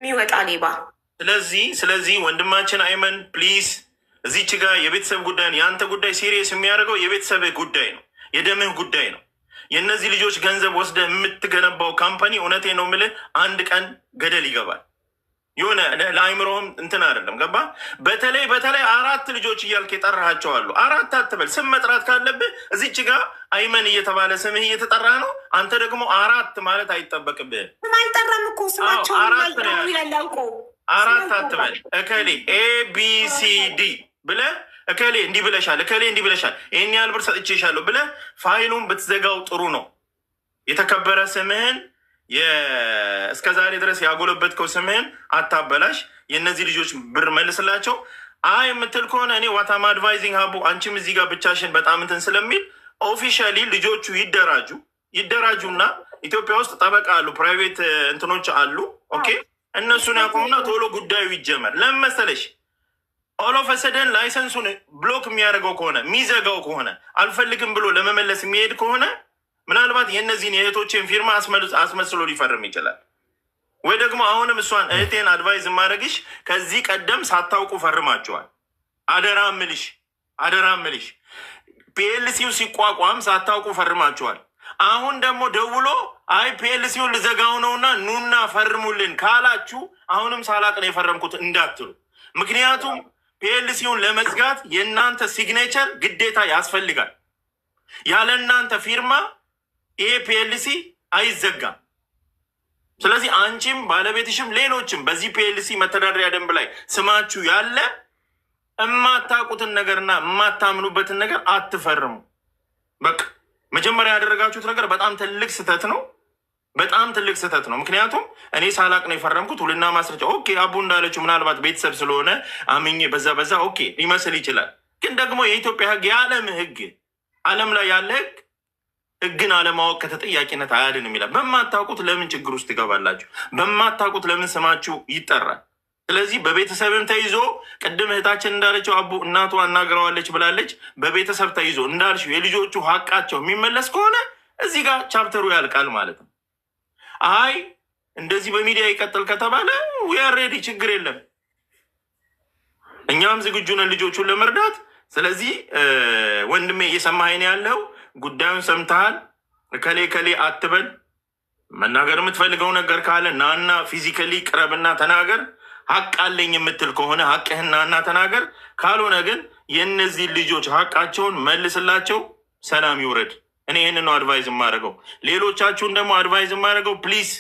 የሚወጣ ሌባ። ስለዚህ ወንድማችን አይመን ፕሊዝ እዚች ጋር የቤተሰብ ጉዳይ ነው። የአንተ ጉዳይ ሲሪየስ የሚያደርገው የቤተሰብህ ጉዳይ ነው፣ የደምህ ጉዳይ ነው። የእነዚህ ልጆች ገንዘብ ወስደህ የምትገነባው ካምፓኒ እውነቴን ነው የምልህ አንድ ቀን ገደል ይገባል። የሆነ ለአይምሮህም እንትን አይደለም ገባ። በተለይ 4 ልጆች እያልክ የጠራሃቸው አሉ። 4 አትበል። ስም መጥራት ካለብህ እዚች ጋር አይመን እየተባለ ስምህ እየተጠራ ነው። አንተ ደግሞ 4 ማለት አይጠበቅብህ። አልጠራም እኮ ስማቸው 4 አትበል። እከሌ ABCD ብለህ እከሌ እንዲህ ብለሻል፣ እከሌ እንዲህ ብለሻል፣ ይህን ያህል ብር ሰጥቼሻለሁ ብለህ ፋይሉን ብትዘጋው ጥሩ ነው። የተከበረ ስምህን እስከ ዛሬ ድረስ ያጎለበትከው ስምህን አታበላሽ። የእነዚህ ልጆች ብር መልስላቸው። አይ የምትል ከሆነ እኔ ዋታም አድቫይዚንግ ሀቡ አንቺም እዚህ ጋር ብቻሽን በጣም እንትን ስለሚል ኦፊሻሊ ልጆቹ ይደራጁና ኢትዮጵያ ውስጥ ጠበቃ አሉ፣ ፕራይቬት እንትኖች አሉ። ኦኬ እነሱን ያቆሙና ቶሎ ጉዳዩ ይጀመር። ለምን መሰለሽ ኦሎፈሰደን ላይሰንሱን ብሎክ የሚያደርገው ከሆነ የሚዘጋው ከሆነ አልፈልግም ብሎ ለመመለስ የሚሄድ ከሆነ ምናልባት የእነዚህን የእህቶችን ፊርማ አስመስሎ ሊፈርም ይችላል። ወይ ደግሞ አሁንም እሷን እህቴን አድቫይዝ ማድረግሽ ከዚህ ቀደም ሳታውቁ ፈርማቸዋል። አደራ ምልሽ ፒኤልሲው ሲቋቋም ሳታውቁ ፈርማቸዋል። አሁን ደግሞ ደውሎ አይ ፒኤልሲውን ልዘጋው ነውና ኑና ፈርሙልን ካላችሁ አሁንም ሳላቅ ነው የፈረምኩት እንዳትሉ። ምክንያቱም ፒኤልሲውን ለመዝጋት የእናንተ ሲግኔቸር ግዴታ ያስፈልጋል። ያለ እናንተ ፊርማ ይሄ ፒኤልሲ አይዘጋም። ስለዚህ አንቺም ባለቤትሽም ሌሎችም በዚህ ፒኤልሲ መተዳደሪያ ደንብ ላይ ስማችሁ ያለ የማታውቁትን ነገርና የማታምኑበትን ነገር አትፈርሙ። በቃ መጀመሪያ ያደረጋችሁት ነገር በጣም ትልቅ ስህተት ነው። በጣም ትልቅ ስህተት ነው። ምክንያቱም እኔ ሳላቅ ነው የፈረምኩት። ውልና ማስረጃ ኦኬ፣ አቡ እንዳለችው ምናልባት ቤተሰብ ስለሆነ አምኜ በዛ ኦኬ ሊመስል ይችላል። ግን ደግሞ የኢትዮጵያ ሕግ የዓለም ሕግ ዓለም ላይ ያለ ሕግን አለማወቅ ከተጠያቂነት አያድንም ይላል። በማታውቁት ለምን ችግር ውስጥ ትገባላችሁ? በማታውቁት ለምን ስማችሁ ይጠራል? ስለዚህ በቤተሰብም ተይዞ ቅድም እህታችን እንዳለችው አቡ እናቷ እናግረዋለች ብላለች። በቤተሰብ ተይዞ እንዳልሽው የልጆቹ ሀቃቸው የሚመለስ ከሆነ እዚህ ጋር ቻፕተሩ ያልቃል ማለት ነው። አይ እንደዚህ በሚዲያ ይቀጥል ከተባለ ሬዲ ችግር የለም፣ እኛም ዝግጁ ነን ልጆቹን ለመርዳት። ስለዚህ ወንድሜ እየሰማኸኝ ያለው ጉዳዩን ሰምተሃል። ከሌ አትበል። መናገር የምትፈልገው ነገር ካለ ናና ፊዚካሊ ቅረብና ተናገር። ሀቅ አለኝ የምትል ከሆነ ሀቅህን ናና ተናገር። ካልሆነ ግን የእነዚህ ልጆች ሀቃቸውን መልስላቸው፣ ሰላም ይውረድ። እኔ ይህንን ነው አድቫይዝ የማደርገው። ሌሎቻችሁን ደግሞ አድቫይዝ የማደርገው ፕሊዝ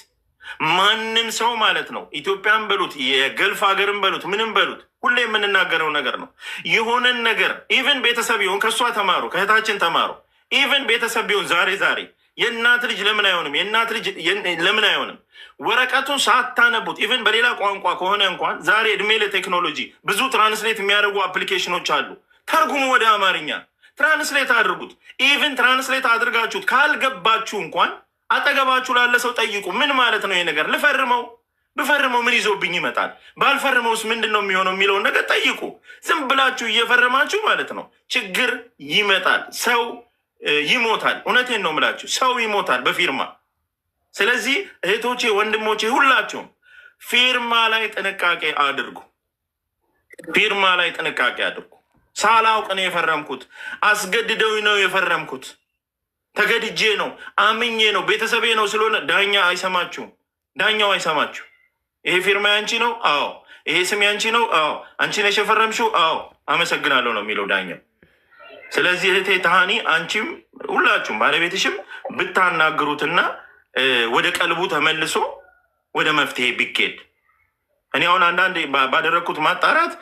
ማንም ሰው ማለት ነው ኢትዮጵያን በሉት የገልፍ ሀገርን በሉት ምንም በሉት ሁሌ የምንናገረው ነገር ነው። የሆነን ነገር ኢቨን ቤተሰብ ቢሆን ከእሷ ተማሩ፣ ከእህታችን ተማሩ። ኢቨን ቤተሰብ ቢሆን ዛሬ የእናት ልጅ ለምን አይሆንም? የእናት ልጅ ለምን አይሆንም? ወረቀቱን ሳታነቡት ኢቨን በሌላ ቋንቋ ከሆነ እንኳን ዛሬ እድሜ ለቴክኖሎጂ ብዙ ትራንስሌት የሚያደርጉ አፕሊኬሽኖች አሉ። ተርጉሙ ወደ አማርኛ ትራንስሌት አድርጉት። ኢቨን ትራንስሌት አድርጋችሁት ካልገባችሁ እንኳን አጠገባችሁ ላለ ሰው ጠይቁ። ምን ማለት ነው ይሄ ነገር? ብፈርመው ምን ይዞብኝ ይመጣል? ባልፈርመውስ ምንድን ነው የሚሆነው የሚለውን ነገር ጠይቁ። ዝም ብላችሁ እየፈረማችሁ ማለት ነው ችግር ይመጣል። ሰው ይሞታል። እውነቴን ነው የምላችሁ፣ ሰው ይሞታል በፊርማ። ስለዚህ እህቶቼ፣ ወንድሞቼ ሁላችሁም ፊርማ ላይ ጥንቃቄ አድርጉ። ሳላውቅ ነው የፈረምኩት። አስገድደው ነው የፈረምኩት። ተገድጄ ነው፣ አምኜ ነው፣ ቤተሰቤ ነው ስለሆነ ዳኛው አይሰማችሁ። ይሄ ፊርማ ያንቺ ነው? አዎ። ይሄ ስም ያንቺ ነው? አዎ። አንቺ ነሽ የፈረምሽው? አዎ። አመሰግናለሁ ነው የሚለው ዳኛው። ስለዚህ እህቴ ታሃኒ፣ አንቺም ሁላችሁም ባለቤትሽም ብታናግሩትና ወደ ቀልቡ ተመልሶ ወደ መፍትሄ ቢኬድ። እኔ አሁን አንዳንድ ባደረግኩት ማጣራት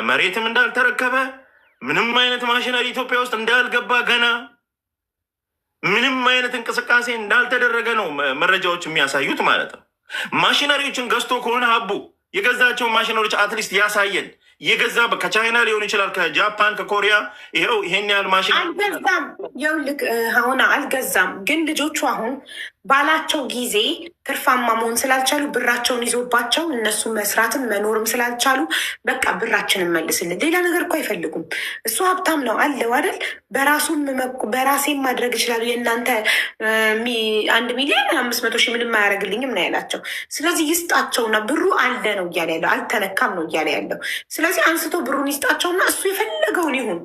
መሬትም እንዳልተረከበ ምንም አይነት ማሽነሪ ኢትዮጵያ ውስጥ እንዳልገባ ገና ምንም አይነት እንቅስቃሴ እንዳልተደረገ ነው መረጃዎች የሚያሳዩት ማለት ነው። ማሽነሪዎችን ገዝቶ ከሆነ ሀቡ የገዛቸውን ማሽነሪዎች አትሊስት ያሳየን። የገዛ ከቻይና ሊሆን ይችላል፣ ከጃፓን፣ ከኮሪያ ይኸው ይሄን ያህል ማሽን አልገዛም። ይኸውልህ አሁን አልገዛም፣ ግን ልጆቹ አሁን ባላቸው ጊዜ ትርፋማ መሆን ስላልቻሉ ብራቸውን ይዞባቸው እነሱ መስራትም መኖርም ስላልቻሉ በቃ ብራችንን መልስልን። ሌላ ነገር እኮ አይፈልጉም። እሱ ሀብታም ነው አለው አይደል? በራሴም ማድረግ ይችላሉ። የእናንተ 1,500,000 ምንም አያደርግልኝም ነው ያላቸው። ስለዚህ ይስጣቸውና ብሩ አለ ነው እያለ ያለው፣ አልተነካም ነው እያለ ያለው። ስለዚህ አንስቶ ብሩን ይስጣቸውና እሱ የፈለገውን ይሁን፣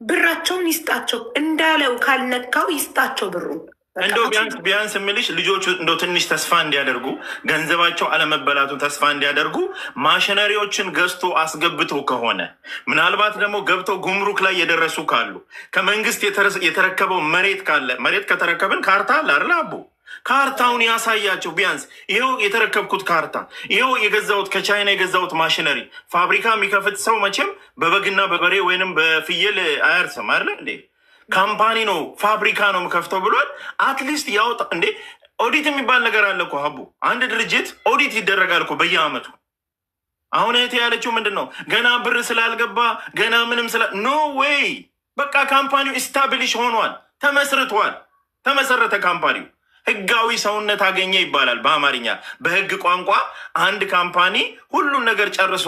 ብራቸውን ይስጣቸው። እንዳለው ካልነካው ይስጣቸው ብሩን። እንደው ቢያንስ የምልሽ ልጆቹ እንደው ትንሽ ተስፋ እንዲያደርጉ ገንዘባቸው አለመበላቱን ተስፋ እንዲያደርጉ ማሽነሪዎችን ገዝቶ አስገብቶ ከሆነ ምናልባት ደግሞ ገብተው ጉምሩክ ላይ የደረሱ ካሉ ከመንግስት የተረከበው መሬት ካለ መሬት ከተረከብን ካርታ አለ አይደል አቡ ካርታውን ያሳያቸው። ቢያንስ ይኸው የተረከብኩት ካርታ፣ ይኸው የገዛሁት ከቻይና የገዛሁት ማሽነሪ። ፋብሪካ የሚከፍት ሰው መቼም በበግና በበሬ ወይንም በፍየል አያርስም አይደለ እንዴ? ካምፓኒ ነው ፋብሪካ ነው የምከፍተው ብሏል። አትሊስት ያውጣ እንዴ። ኦዲት የሚባል ነገር አለ እኮ ሀቡ። አንድ ድርጅት ኦዲት ይደረጋል እኮ በየአመቱ። አሁን እህቴ ያለችው ምንድን ነው? ገና ብር ስላልገባ ገና ምንም ኖ ዌይ። በቃ ካምፓኒው ኢስታብሊሽ ሆኗል፣ ተመስርቷል፣ ተመሰረተ ካምፓኒው። ህጋዊ ሰውነት አገኘ ይባላል በአማርኛ። በህግ ቋንቋ አንድ ካምፓኒ ሁሉን ነገር ጨርሶ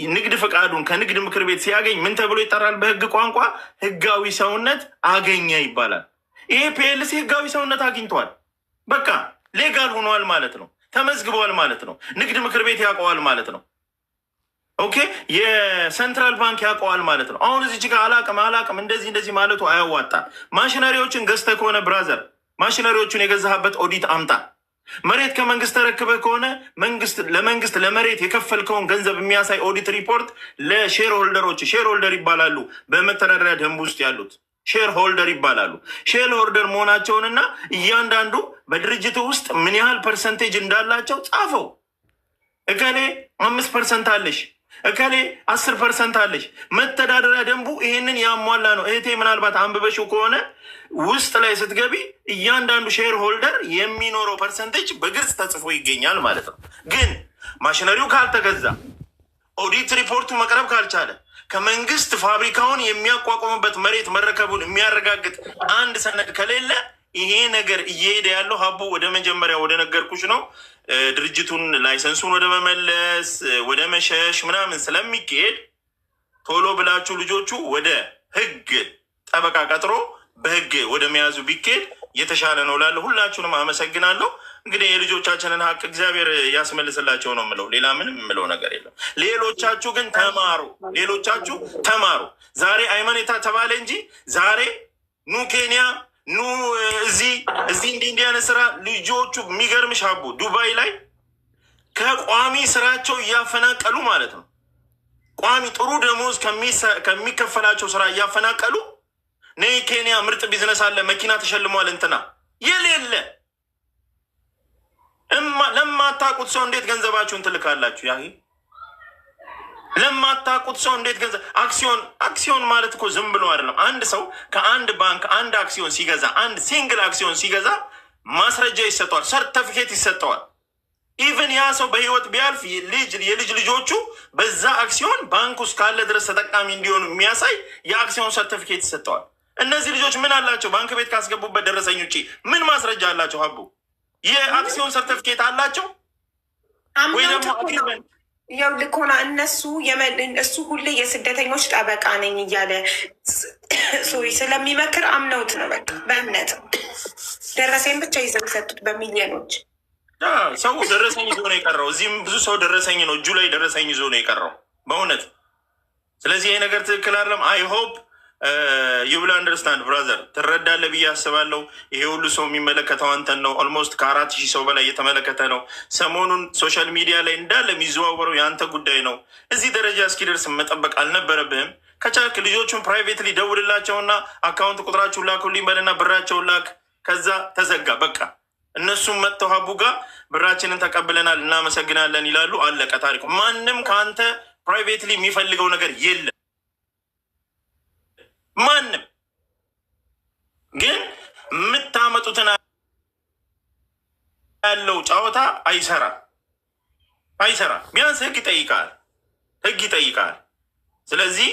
ንግድ ፈቃዱን ከንግድ ምክር ቤት ሲያገኝ ምን ተብሎ ይጠራል? በህግ ቋንቋ ህጋዊ ሰውነት አገኘ ይባላል። ይሄ ፒኤልሲ ህጋዊ ሰውነት አግኝቷል። በቃ ሌጋል ሆኗል ማለት ነው። ተመዝግቧል ማለት ነው። ንግድ ምክር ቤት ያውቀዋል ማለት ነው። ኦኬ፣ የሴንትራል ባንክ ያውቀዋል ማለት ነው። አሁን እዚች ጋር አላቅም እንደዚህ ማለቱ አያዋጣም። ማሽነሪዎችን ገዝተህ ከሆነ ብራዘር፣ ማሽነሪዎቹን የገዛህበት ኦዲት አምጣ። መሬት ከመንግስት ተረክበህ ከሆነ ለመንግስት ለመሬት የከፈልከውን ገንዘብ የሚያሳይ ኦዲት ሪፖርት ለሼር ሆልደሮች፣ ሼር ሆልደር ይባላሉ በመተዳደሪያ ደንብ ውስጥ ያሉት ሼር ሆልደር ይባላሉ። ሼር ሆልደር መሆናቸውንና እያንዳንዱ በድርጅቱ ውስጥ ምን ያህል ፐርሰንቴጅ እንዳላቸው ጻፈው። እከሌ 5% አለሽ፣ እከሌ 10% አለሽ። መተዳደሪያ ደንቡ ይሄንን ያሟላ ነው። እህቴ ምናልባት አንብበሽው ከሆነ ውስጥ ላይ ስትገቢ እያንዳንዱ ሼር ሆልደር የሚኖረው ፐርሰንቴጅ በግልጽ ተጽፎ ይገኛል ማለት ነው። ግን ማሽነሪው ካልተገዛ፣ ኦዲት ሪፖርቱ መቅረብ ካልቻለ፣ ከመንግስት ፋብሪካውን የሚያቋቁምበት መሬት መረከቡን የሚያረጋግጥ አንድ ሰነድ ከሌለ ይሄ ነገር እየሄደ ያለው ሀቡ ወደ መጀመሪያ ወደ ነገርኩሽ ነው። ድርጅቱን ላይሰንሱን ወደ መመለስ ወደ መሸሽ ምናምን ስለሚካሄድ ቶሎ ብላችሁ ልጆቹ ወደ ህግ ጠበቃ ቀጥሮ በህግ ወደ መያዙ ቢካሄድ የተሻለ ነው ላለ ሁላችሁንም አመሰግናለሁ። እንግዲህ የልጆቻችንን ሀቅ እግዚአብሔር ያስመልስላቸው ነው የምለው። ሌላ ምንም የምለው ነገር የለም። ሌሎቻችሁ ግን ተማሩ፣ ሌሎቻችሁ ተማሩ። ዛሬ አይመኔታ ተባለ እንጂ ዛሬ ኑ ኬንያ ኑ እዚህ እንዲህ አይነት ስራ ልጆቹ የሚገርምሽ ሀቡ ዱባይ ላይ ከቋሚ ስራቸው እያፈናቀሉ ማለት ነው። ቋሚ ጥሩ ደሞዝ ከሚከፈላቸው ስራ እያፈናቀሉ ነይ ኬንያ ምርጥ ቢዝነስ አለ፣ መኪና ተሸልሟል፣ እንትና የሌለ ለማታውቁት ሰው እንዴት ገንዘባችሁን ትልካላችሁ? ያ ለማታውቁት ሰው እንዴት ገንዘብ አክሲዮን ማለት እኮ ዝም ብሎ አይደለም። አንድ ሰው ከአንድ ባንክ አንድ አክሲዮን ሲገዛ፣ አንድ ሲንግል አክሲዮን ሲገዛ ማስረጃ ይሰጠዋል፣ ሰርተፊኬት ይሰጠዋል። ኢቨን ያ ሰው በህይወት ቢያልፍ የልጅ ልጆቹ በዛ አክሲዮን ባንክ ውስጥ ካለ ድረስ ተጠቃሚ እንዲሆኑ የሚያሳይ የአክሲዮን ሰርተፊኬት ይሰጠዋል። እነዚህ ልጆች ምን አላቸው? ባንክ ቤት ካስገቡበት ደረሰኝ ውጭ ምን ማስረጃ አላቸው? ሀቡ የአክሲዮን ሰርተፊኬት አላቸው ወይ ደግሞ ያው ልኮና እሱ ሁሌ የስደተኞች ጠበቃ ነኝ እያለ ስለሚመክር አምነውት ነው። በቃ በእምነት ደረሰኝ ብቻ ይዘው የሰጡት በሚሊዮኖች። ሰው ደረሰኝ ይዞ ነው የቀረው። እዚህም ብዙ ሰው ደረሰኝ ነው እጁ ላይ ደረሰኝ ይዞ ነው የቀረው በእውነት። ስለዚህ ይሄ ነገር ትክክል አይደለም። አይ ሆፕ ዩብል አንደርስታንድ ብራዘር፣ ትረዳለህ ብዬ አስባለሁ። ይሄ ሁሉ ሰው የሚመለከተው አንተን ነው። ኦልሞስት ከ4,000 ሰው በላይ እየተመለከተ ነው። ሰሞኑን ሶሻል ሚዲያ ላይ እንዳለ የሚዘዋወረው የአንተ ጉዳይ ነው። እዚህ ደረጃ እስኪደርስ መጠበቅ አልነበረብህም። ከቻልክ ልጆቹን ፕራይቬትሊ ደውልላቸውና አካውንት ቁጥራችሁን ላኩልኝ በልና ብራቸውን ላክ። ከዛ ተዘጋ በቃ። እነሱም መጥተው ሀቡ ጋር ብራችንን ተቀብለናል እናመሰግናለን ይላሉ። አለቀ ታሪኩ። ማንም ከአንተ ፕራይቬትሊ የሚፈልገው ነገር የለም። ማንም ግን የምታመጡትን ያለው ጨዋታ አይሰራም። ቢያንስ ህግ ይጠይቃል። ስለዚህ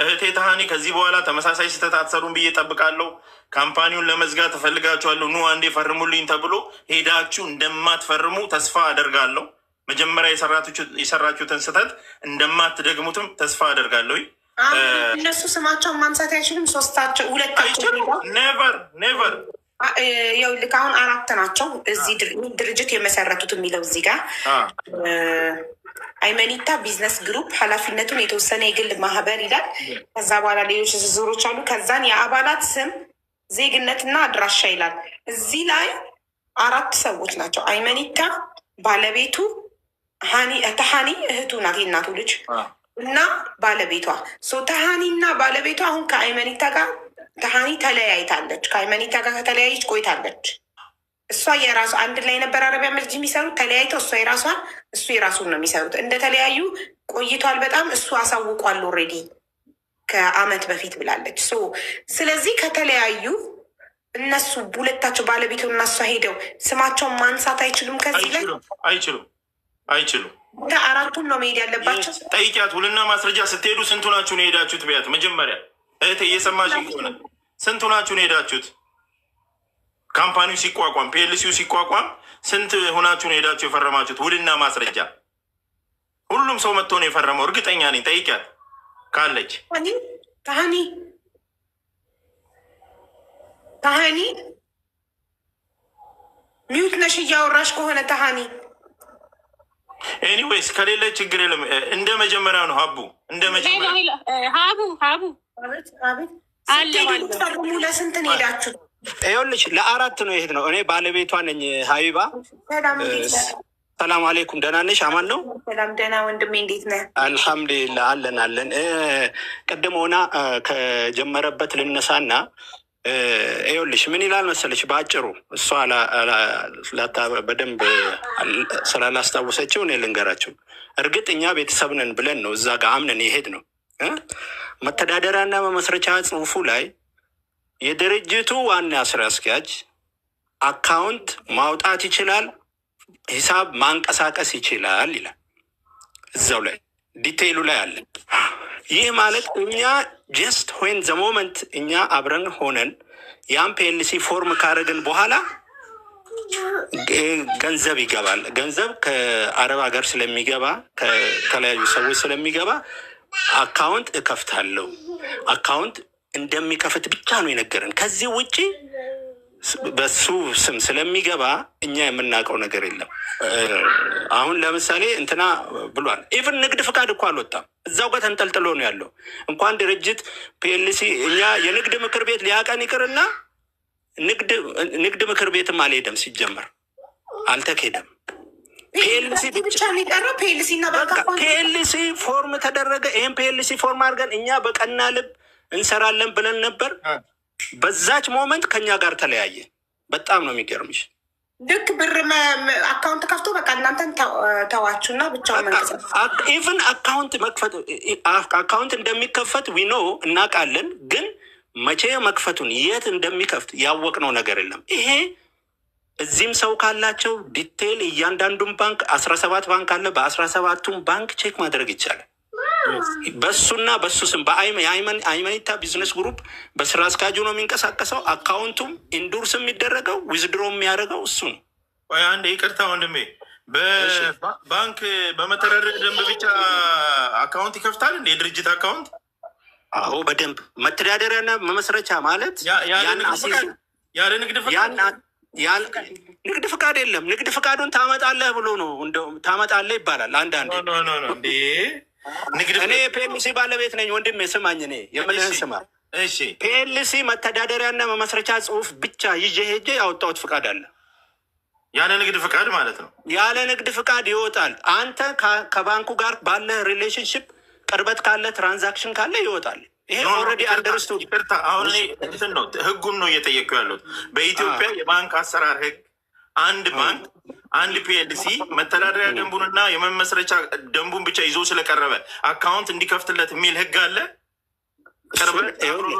እህቴ ታሃኒ ከዚህ በኋላ ተመሳሳይ ስህተት አትሰሩም ብዬ ጠብቃለሁ። ካምፓኒውን ለመዝጋት እፈልጋችኋለሁ፣ ኑ አንዴ ፈርሙልኝ ተብሎ ሄዳችሁ እንደማትፈርሙ ተስፋ አደርጋለሁ። መጀመሪያ የሰራችሁትን ስህተት እንደማትደግሙትም ተስፋ አደርጋለሁ። እነሱ ስማቸውን ማንሳት አይችሉም። ሶስታቸው ሁለታቸው ኔቨር ኔቨር ያው ልክ አሁን 4 ናቸው እዚህ ድርጅት የመሰረቱት የሚለው እዚህ ጋር አይመኒታ ቢዝነስ ግሩፕ ኃላፊነቱን የተወሰነ የግል ማህበር ይላል። ከዛ በኋላ ሌሎች ዝርዝሮች አሉ። ከዛን የአባላት ስም ዜግነትና አድራሻ ይላል። እዚህ ላይ 4 ሰዎች ናቸው። አይመኒታ ባለቤቱ፣ ተሃኒ እህቱ ናት የእናቱ ልጅ እና ባለቤቷ ተሃኒ እና ባለቤቷ አሁን ከአይመኒታ ጋር ተሃኒ ተለያይታለች። ከአይመኒታ ጋር ከተለያየች ቆይታለች። እሷ የራሱ አንድ ላይ ነበር አረቢያ መስጂድ የሚሰሩት። ተለያይተው እሷ የራሷን እሱ የራሱን ነው የሚሰሩት። እንደተለያዩ ቆይቷል በጣም እሱ አሳውቋል ኦልሬዲ ከአመት በፊት ብላለች። ስለዚህ ከተለያዩ እነሱ ሁለታቸው ባለቤቱ እና እሷ ሄደው ስማቸውን ማንሳት አይችሉም። ከዚህ ላይ አይችሉም። 4ቱን ነው መሄድ ያለባቸው። ጠይቂያት። ውልና ማስረጃ ስትሄዱ ስንቱ ናችሁ ነው የሄዳችሁት? ቢያት መጀመሪያ እህቴ እየሰማሽ ከሆነ ስንቱ ናችሁ ነው የሄዳችሁት? ካምፓኒው ሲቋቋም ፒኤልሲው ሲቋቋም ስንት ሆናችሁ ነው ሄዳችሁ የፈረማችሁት? ውልና ማስረጃ ሁሉም ሰው መጥቶ ነው የፈረመው። እርግጠኛ ነኝ። ጠይቂያት ካለች። ታሃኒ ሚውት ነሽ እያወራሽ ከሆነ ታሃኒ። ኤኒዌይስ ከሌለ ችግር የለም። እንደ መጀመሪያው ነው ሀቡ፣ እንደ መጀመሪያ ሀቡ ፈርሙ። ለስንት ነው ሄዳችሁ? ይኸውልሽ ለ4 ነው የሄድ ነው። እኔ ባለቤቷ ነኝ ሀቢባ። ሰላም አሌይኩም። ደህና ነሽ? አማን ነው? ሰላም ደህና ወንድሜ፣ እንዴት ነህ? አልሐምዱሊላህ አለን። ቅድም ሆና ከጀመረበት ልነሳና ይኸውልሽ ምን ይላል መሰለች፣ በአጭሩ እሷ በደንብ ስላላስታወሰችው እኔ ልንገራቸው። እርግጥ እኛ ቤተሰብ ነን ብለን ነው እዛ ጋር አምነን የሄድ ነው። መተዳደሪያና መመስረቻ ጽሁፉ ላይ የድርጅቱ ዋና ስራ አስኪያጅ አካውንት ማውጣት ይችላል፣ ሂሳብ ማንቀሳቀስ ይችላል ይላል። እዛው ላይ ዲቴይሉ ላይ አለ። ይህ ማለት እኛ ጀስት ዌን ዘ ሞመንት እኛ አብረን ሆነን ያን ፒኤልሲ ፎርም ካደረግን በኋላ ገንዘብ ይገባል። ገንዘብ ከአረብ ሀገር ስለሚገባ ከተለያዩ ሰዎች ስለሚገባ አካውንት እከፍታለሁ፣ አካውንት እንደሚከፍት ብቻ ነው የነገረን። ከዚህ ውጭ በሱ ስም ስለሚገባ እኛ የምናውቀው ነገር የለም። አሁን ለምሳሌ እንትና ብሏል። ኢቭን ንግድ ፍቃድ እኮ አልወጣም፣ እዛው ጋር ተንጠልጥሎ ነው ያለው። እንኳን ድርጅት ፒኤልሲ እኛ የንግድ ምክር ቤት ሊያቀን ይቅርና ንግድ ምክር ቤትም አልሄደም፣ ሲጀመር አልተካሄደም። ፒኤልሲ ብቻ ነው የቀረው። ፒኤልሲ ፎርም ተደረገ። ይህም ፒኤልሲ ፎርም አድርገን እኛ በቀና ልብ እንሰራለን ብለን ነበር። በዛች ሞመንት ከኛ ጋር ተለያየ። በጣም ነው የሚገርምሽ። ልክ ብር አካውንት ከፍቶ በቃ እናንተን ተዋችሁና ብቻውን መንቀሳቀስ ኢቭን አካውንት እንደሚከፈት ዊኖ እናውቃለን፣ ግን መቼ መክፈቱን የት እንደሚከፍት ያወቅነው ነገር የለም። ይሄ እዚህም ሰው ካላቸው ዲቴይል እያንዳንዱን ባንክ 17 ባንክ አለ። በ17ቱም ባንክ ቼክ ማድረግ ይቻላል። በሱና በሱ ስም በአይመኒታ ቢዝነስ ግሩፕ በስራ አስኪያጁ ነው የሚንቀሳቀሰው። አካውንቱም ኢንዱርስ የሚደረገው ዊዝድሮ የሚያደርገው እሱ ነው። አንድ ይቅርታ ወንድሜ፣ በባንክ በመተዳደሪያ ደንብ ብቻ አካውንት ይከፍታል እንደ የድርጅት አካውንት? አዎ በደንብ መተዳደሪያና መመስረቻ ማለት ያለ ንግድ ፍቃድ ንግድ ፍቃድ የለም። ንግድ ፍቃዱን ታመጣለህ ብሎ ነው ታመጣለህ ይባላል። አንዳንዴ እኔ ፒኤልሲ ባለቤት ነኝ ወንድሜ፣ ስማኝ፣ እኔ የምልህን ስማ። ፒኤልሲ መተዳደሪያና መመስረቻ ጽሁፍ ብቻ ይዤ ሄጄ ያወጣሁት ፍቃድ አለ። ያለ ንግድ ፍቃድ ማለት ነው። ያለ ንግድ ፍቃድ ይወጣል። አንተ ከባንኩ ጋር ባለ ሪሌሽንሽፕ ቅርበት ካለ ትራንዛክሽን ካለ ይወጣል። ይሄ ኦልሬዲ አንደርስቱድ። አሁን እኔ እንትን ነው ህጉን ነው እየጠየቁ ያሉት። በኢትዮጵያ የባንክ አሰራር ህግ አንድ ባንክ አንድ ፒኤልሲ መተዳደሪያ ደንቡንና የመመስረቻ ደንቡን ብቻ ይዞ ስለቀረበ አካውንት እንዲከፍትለት የሚል ህግ አለ። ቅርበት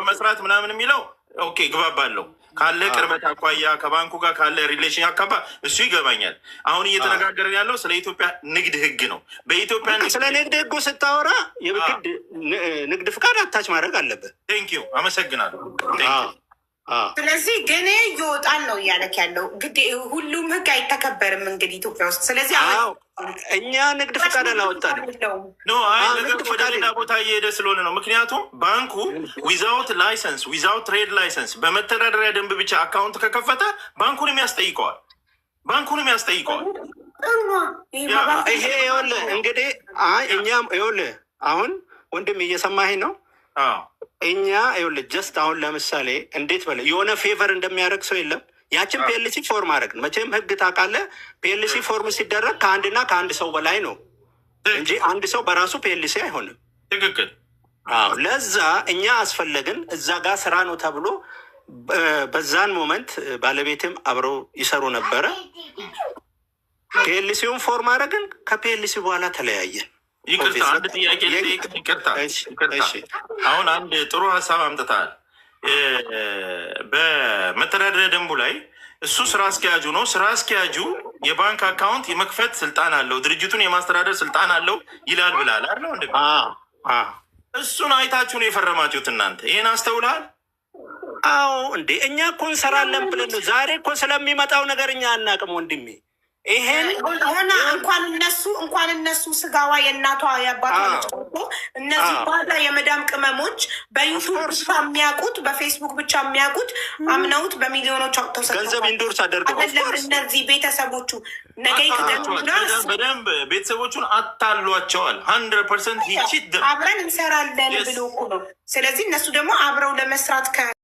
መስራት ምናምን የሚለው ኦኬ ግባባለሁ ካለ ቅርበት አኳያ ከባንኩ ጋር ካለ ሪሌሽን አካባ እሱ ይገባኛል። አሁን እየተነጋገርን ያለው ስለ ኢትዮጵያ ንግድ ህግ ነው። በኢትዮጵያ ስለ ንግድ ህጉ ስታወራ የግድ ንግድ ፍቃድ አታች ማድረግ አለበት። ቴንኪዩ አመሰግናለሁ። ስለዚህ ግን ይወጣል ነው እያለክ ያለው። ሁሉም ህግ አይተከበርም እንግዲህ ኢትዮጵያ ውስጥ። ስለዚህ እኛ ንግድ ፍቃድ አላወጣንም። ነገር ወደ ሌላ ቦታ እየሄደ ስለሆነ ነው። ምክንያቱም ባንኩ ዊዛውት ላይሰንስ ዊዛውት ትሬድ ላይሰንስ በመተዳደሪያ ደንብ ብቻ አካውንት ከከፈተ ባንኩንም ያስጠይቀዋል። ይሄ ይኸውልህ እንግዲህ እኛም ይኸውልህ አሁን ወንድም እየሰማኸኝ ነው። እኛ ይኸውልህ ጀስት አሁን ለምሳሌ እንዴት በለ የሆነ ፌቨር እንደሚያደርግ ሰው የለም። ያችን ፒኤልሲ ፎርም አድረግ መቼም ህግ ታውቃለህ። ፒኤልሲ ፎርም ሲደረግ ከአንድ ሰው በላይ ነው እንጂ አንድ ሰው በራሱ ፒኤልሲ አይሆንም። ትክክል። ለዛ እኛ አስፈለግን እዛ ጋር ስራ ነው ተብሎ በዛን ሞመንት ባለቤትም አብረው ይሰሩ ነበረ። ፒኤልሲውን ፎርም አድረግን። ከፒኤልሲ በኋላ ተለያየን። ይቅርታ አንድ ጥያቄ ይቅርታ። አሁን አንድ ጥሩ ሀሳብ አምጥተሃል። በመተዳደሪያ ደንቡ ላይ እሱ ስራ አስኪያጁ ነው። ስራ አስኪያጁ የባንክ አካውንት የመክፈት ስልጣን አለው፣ ድርጅቱን የማስተዳደር ስልጣን አለው ይላል ብላል አለው። እንደ እሱን አይታችሁ ነው የፈረማችሁት እናንተ። ይህን አስተውልሃል? አዎ እንዴ እኛ እኮ እንሰራለን ብለን ነው። ዛሬ እኮ ስለሚመጣው ነገር እኛ አናውቅም ወንድሜ። ይሄን ሆና እንኳን እነሱ ስጋዋ የእናቷ የአባቷ ልጅ እነዚህ ባላ የመዳም ቅመሞች በዩቱብ ብቻ የሚያውቁት በፌስቡክ ብቻ የሚያውቁት አምነውት በሚሊዮኖች አውጥተው ገንዘብ ኢንዶርስ አደርገው እነዚህ ቤተሰቦቹ ነገ በደንብ ቤተሰቦቹን አታሏቸዋል። 100% አብረን እንሰራለን ብሎ እኮ ነው። ስለዚህ እነሱ ደግሞ አብረው ለመስራት